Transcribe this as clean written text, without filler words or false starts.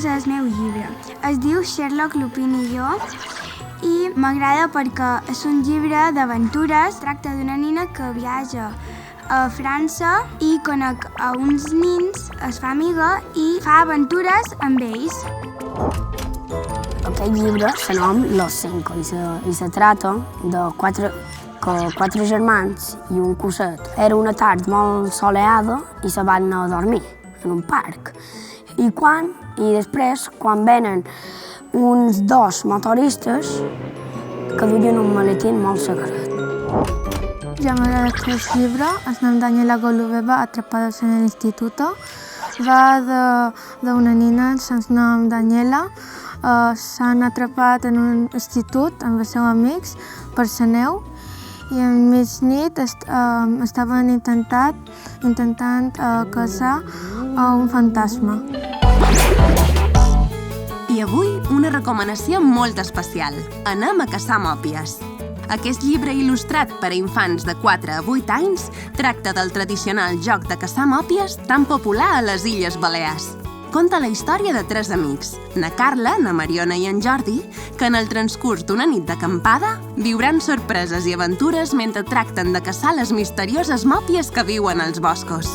és el meu llibre. Es diu Sherlock, Lupin i jo i m'agrada perquè és un llibre d'aventures. Tracta d'una nina que viatja a França i conec a uns nins, es fa amiga i fa aventures amb ells. Aquest llibre se nom Los Cinco i se trata de quatre germans i un cosset. Era una tarda molt soleada i se van anar a dormir en un parc. I després, quan venen uns dos motoristes que duien un maletín molt secret. Ja m'agrada aquest llibre, es nom Daniela Golubeva, Atrapados en el Instituto. Va d'una nina, el nom Daniela, s'han atrapat en un institut amb els seus amics per la neu i a mitjanit estaven intentant caçar un fantasma. I avui una recomanació molt especial. Anem a caçar mòpies. Aquest llibre il·lustrat per a infants de 4 a 8 anys tracta del tradicional joc de caçar mòpies tan popular a les Illes Balears. Conta la història de 3 amics, na Carla, na Mariona i en Jordi, que en el transcurs d'una nit d'acampada viuran sorpreses i aventures mentre tracten de caçar les misterioses mòpies que viuen als boscos.